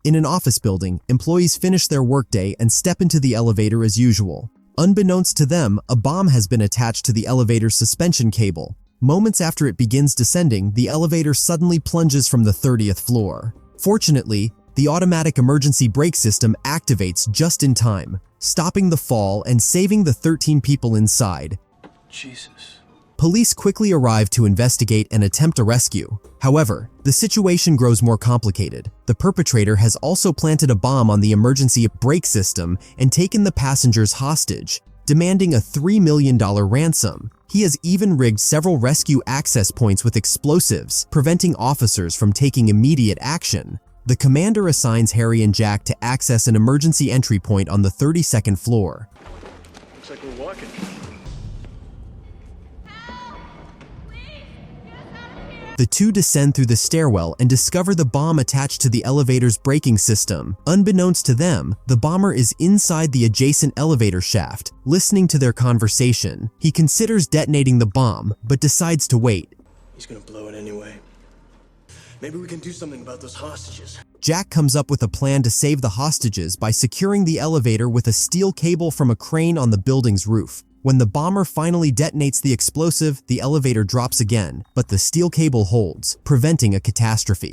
In an office building, employees finish their workday and step into the elevator as usual. Unbeknownst to them, a bomb has been attached to the elevator's suspension cable. Moments after it begins descending, the elevator suddenly plunges from the 30th floor. Fortunately, the automatic emergency brake system activates just in time, stopping the fall and saving the 13 people inside. Jesus. Police quickly arrive to investigate and attempt a rescue. However, the situation grows more complicated. The perpetrator has also planted a bomb on the emergency brake system and taken the passengers hostage, demanding a $3 million ransom. He has even rigged several rescue access points with explosives, preventing officers from taking immediate action. The commander assigns Harry and Jack to access an emergency entry point on the 32nd floor. Looks like we're walking. The two descend through the stairwell and discover the bomb attached to the elevator's braking system. Unbeknownst to them, the bomber is inside the adjacent elevator shaft, listening to their conversation. He considers detonating the bomb, but decides to wait. He's gonna blow it anyway. Maybe we can do something about those hostages. Jack comes up with a plan to save the hostages by securing the elevator with a steel cable from a crane on the building's roof. When the bomber finally detonates the explosive, the elevator drops again, but the steel cable holds, preventing a catastrophe.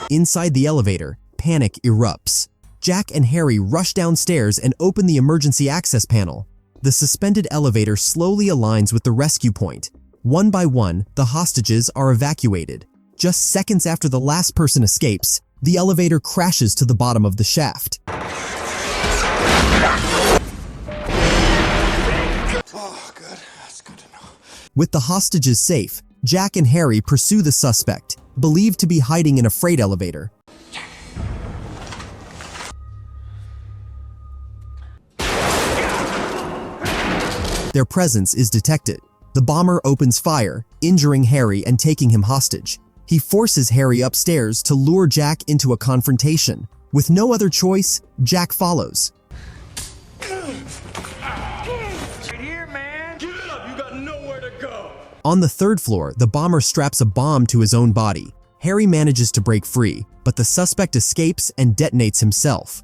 Inside the elevator, panic erupts. Jack and Harry rush downstairs and open the emergency access panel. The suspended elevator slowly aligns with the rescue point. One by one, the hostages are evacuated. Just seconds after the last person escapes, the elevator crashes to the bottom of the shaft. Oh, good. That's good to know. With the hostages safe, Jack and Harry pursue the suspect, believed to be hiding in a freight elevator. Their presence is detected. The bomber opens fire, injuring Harry and taking him hostage. He forces Harry upstairs to lure Jack into a confrontation. With no other choice, Jack follows. Right here, man. Give it up. You got nowhere to go. On the 3rd floor, the bomber straps a bomb to his own body. Harry manages to break free, but the suspect escapes and detonates himself.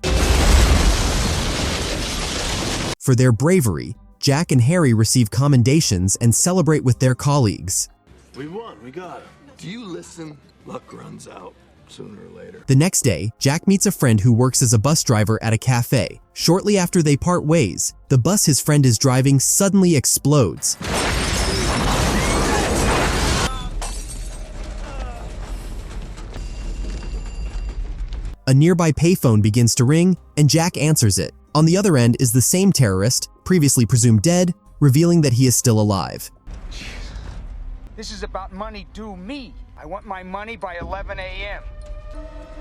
For their bravery, Jack and Harry receive commendations and celebrate with their colleagues. We won. We got it. Do you listen? Luck runs out sooner or later. The next day, Jack meets a friend who works as a bus driver at a cafe. Shortly after they part ways, the bus his friend is driving suddenly explodes. A nearby payphone begins to ring, and Jack answers it. On the other end is the same terrorist, previously presumed dead, revealing that he is still alive. This is about money due me. I want my money by 11 a.m.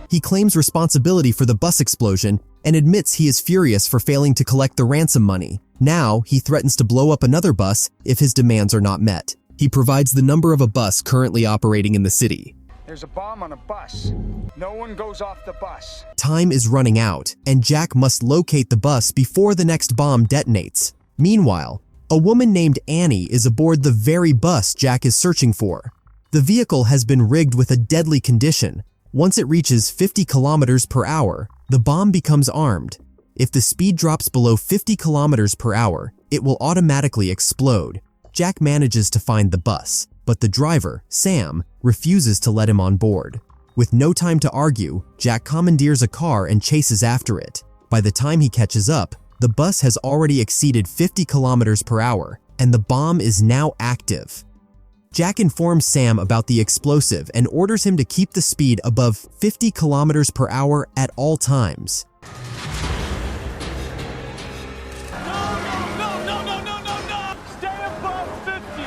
He claims responsibility for the bus explosion and admits he is furious for failing to collect the ransom money. Now, he threatens to blow up another bus if his demands are not met. He provides the number of a bus currently operating in the city. There's a bomb on a bus. No one goes off the bus. Time is running out, and Jack must locate the bus before the next bomb detonates. Meanwhile, a woman named Annie is aboard the very bus Jack is searching for. The vehicle has been rigged with a deadly condition. Once it reaches 50 kilometers per hour, the bomb becomes armed. If the speed drops below 50 kilometers per hour, it will automatically explode. Jack manages to find the bus, but the driver, Sam, refuses to let him on board. With no time to argue, Jack commandeers a car and chases after it. By the time he catches up, the bus has already exceeded 50 kilometers per hour, and the bomb is now active. Jack informs Sam about the explosive and orders him to keep the speed above 50 kilometers per hour at all times. No. Stay above 50.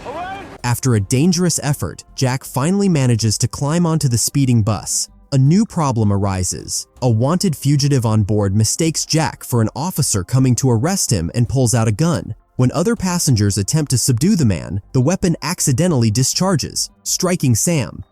All right? After a dangerous effort, Jack finally manages to climb onto the speeding bus. A new problem arises. A wanted fugitive on board mistakes Jack for an officer coming to arrest him and pulls out a gun. When other passengers attempt to subdue the man, the weapon accidentally discharges, striking Sam.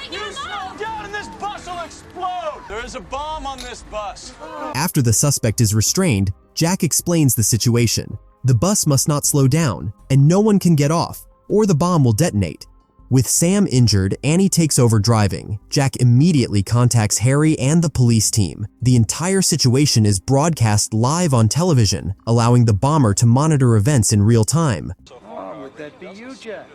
You slow down and this bus will explode. There is a bomb on this bus. After the suspect is restrained, Jack explains the situation. The bus must not slow down, and no one can get off, or the bomb will detonate. With Sam injured, Annie takes over driving. Jack immediately contacts Harry and the police team. The entire situation is broadcast live on television, allowing the bomber to monitor events in real time. Oh, would that be you, Jack?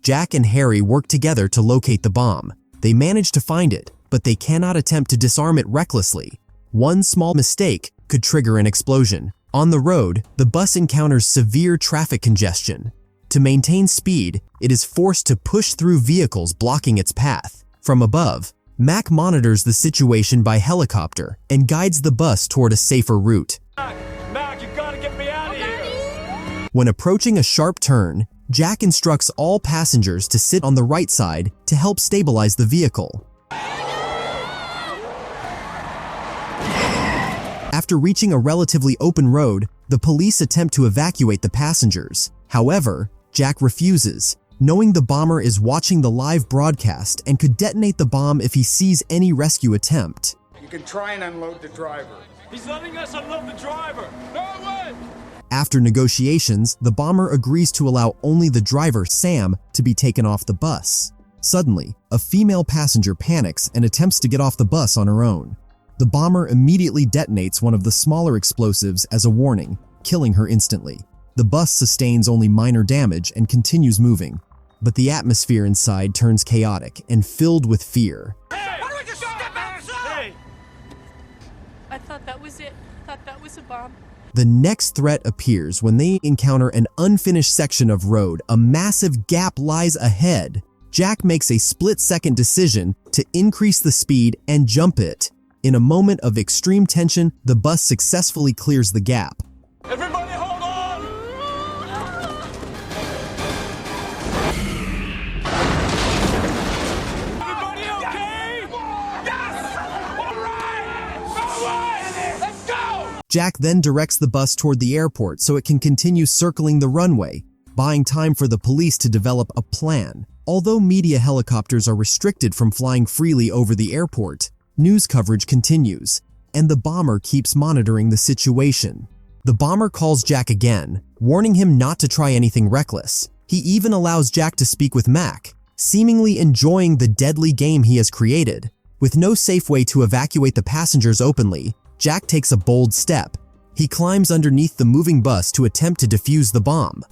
Jack and Harry work together to locate the bomb. They manage to find it, but they cannot attempt to disarm it recklessly. One small mistake could trigger an explosion. On the road, the bus encounters severe traffic congestion. To maintain speed, it is forced to push through vehicles blocking its path. From above, Mac monitors the situation by helicopter and guides the bus toward a safer route. Mac, you gotta get me out of here! When approaching a sharp turn, Jack instructs all passengers to sit on the right side to help stabilize the vehicle. After reaching a relatively open road, the police attempt to evacuate the passengers. However, Jack refuses, knowing the bomber is watching the live broadcast and could detonate the bomb if he sees any rescue attempt. You can try and unload the driver. He's letting us unload the driver! No way! After negotiations, the bomber agrees to allow only the driver, Sam, to be taken off the bus. Suddenly, a female passenger panics and attempts to get off the bus on her own. The bomber immediately detonates one of the smaller explosives as a warning, killing her instantly. The bus sustains only minor damage and continues moving, but the atmosphere inside turns chaotic and filled with fear. Hey! Why don't we just step outside? Hey! I thought that was it. I thought that was a bomb. The next threat appears when they encounter an unfinished section of road. A massive gap lies ahead. Jack makes a split-second decision to increase the speed and jump it. In a moment of extreme tension, the bus successfully clears the gap. Everybody hold on! Everybody okay? Yes! All right! All right! Let's go! Jack then directs the bus toward the airport so it can continue circling the runway, buying time for the police to develop a plan. Although media helicopters are restricted from flying freely over the airport, news coverage continues, and the bomber keeps monitoring the situation. The bomber calls Jack again, warning him not to try anything reckless. He even allows Jack to speak with Mac, seemingly enjoying the deadly game he has created. With no safe way to evacuate the passengers openly, Jack takes a bold step. He climbs underneath the moving bus to attempt to defuse the bomb.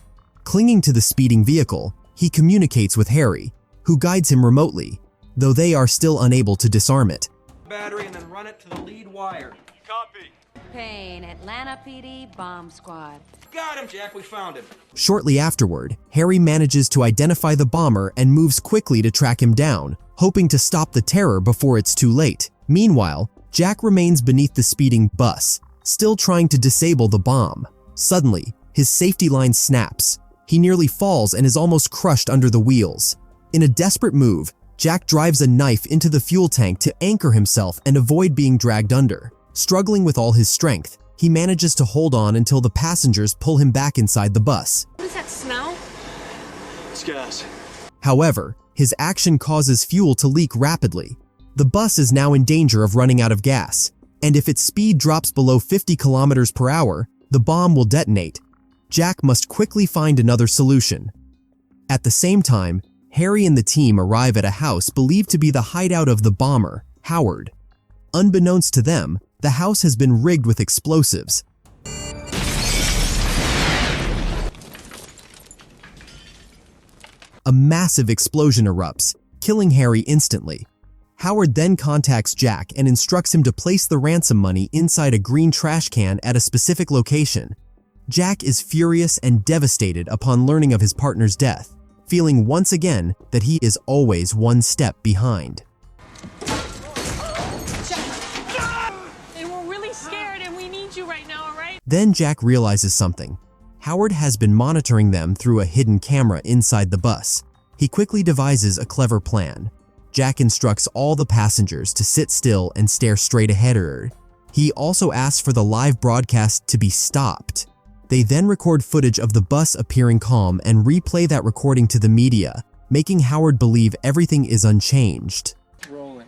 Clinging to the speeding vehicle, he communicates with Harry, who guides him remotely, though they are still unable to disarm it. Battery and then run it to the lead wire. Copy. Payne, Atlanta PD, bomb squad. Got him, Jack, we found him. Shortly afterward, Harry manages to identify the bomber and moves quickly to track him down, hoping to stop the terror before it's too late. Meanwhile, Jack remains beneath the speeding bus, still trying to disable the bomb. Suddenly, his safety line snaps. He nearly falls and is almost crushed under the wheels. In a desperate move, Jack drives a knife into the fuel tank to anchor himself and avoid being dragged under. Struggling with all his strength, he manages to hold on until the passengers pull him back inside the bus. What does that smell? It's gas. However, his action causes fuel to leak rapidly. The bus is now in danger of running out of gas, and if its speed drops below 50 kilometers per hour, the bomb will detonate. Jack must quickly find another solution. At the same time, Harry and the team arrive at a house believed to be the hideout of the bomber, Howard. Unbeknownst to them, the house has been rigged with explosives. A massive explosion erupts, killing Harry instantly. Howard then contacts Jack and instructs him to place the ransom money inside a green trash can at a specific location. Jack is furious and devastated upon learning of his partner's death, feeling once again that he is always one step behind. And we're really scared and we need you right now, all right? Then Jack realizes something. Howard has been monitoring them through a hidden camera inside the bus. He quickly devises a clever plan. Jack instructs all the passengers to sit still and stare straight ahead. He also asks for the live broadcast to be stopped. They then record footage of the bus appearing calm and replay that recording to the media, making Howard believe everything is unchanged. Rolling.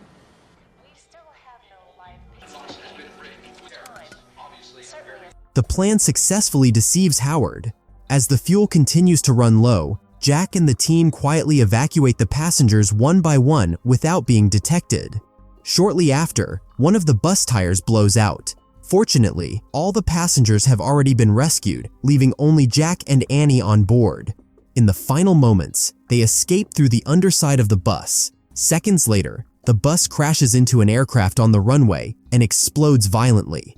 The plan successfully deceives Howard. As the fuel continues to run low, Jack and the team quietly evacuate the passengers one by one without being detected. Shortly after, one of the bus tires blows out. Fortunately, all the passengers have already been rescued, leaving only Jack and Annie on board. In the final moments, they escape through the underside of the bus. Seconds later, the bus crashes into an aircraft on the runway and explodes violently.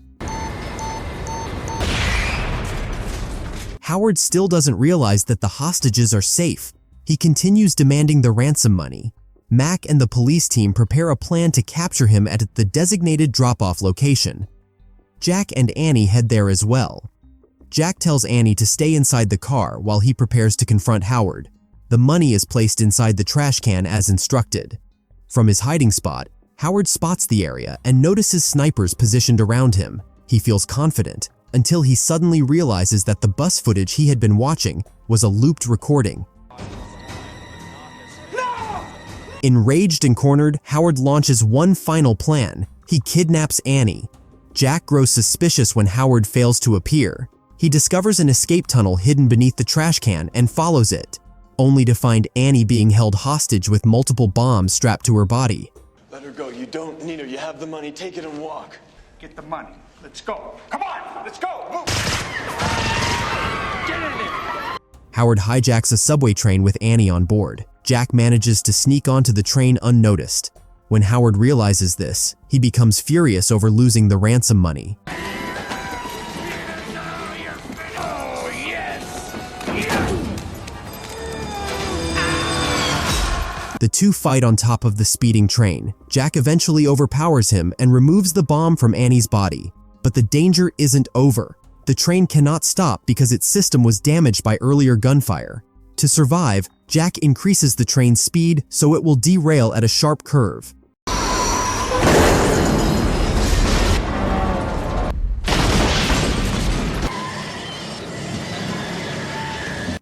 Howard still doesn't realize that the hostages are safe. He continues demanding the ransom money. Mac and the police team prepare a plan to capture him at the designated drop-off location. Jack and Annie head there as well. Jack tells Annie to stay inside the car while he prepares to confront Howard. The money is placed inside the trash can as instructed. From his hiding spot, Howard spots the area and notices snipers positioned around him. He feels confident until he suddenly realizes that the bus footage he had been watching was a looped recording. Enraged and cornered, Howard launches one final plan. He kidnaps Annie. Jack grows suspicious when Howard fails to appear. He discovers an escape tunnel hidden beneath the trash can and follows it, only to find Annie being held hostage with multiple bombs strapped to her body. Let her go. You don't need her. You have the money. Take it and walk. Get the money. Let's go. Come on, let's go. Move. Get in there. Howard hijacks a subway train with Annie on board. Jack manages to sneak onto the train unnoticed. When Howard realizes this, he becomes furious over losing the ransom money. The two fight on top of the speeding train. Jack eventually overpowers him and removes the bomb from Annie's body. But the danger isn't over. The train cannot stop because its system was damaged by earlier gunfire. To survive, Jack increases the train's speed so it will derail at a sharp curve.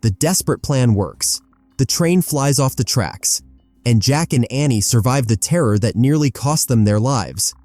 The desperate plan works. The train flies off the tracks, and Jack and Annie survive the terror that nearly cost them their lives.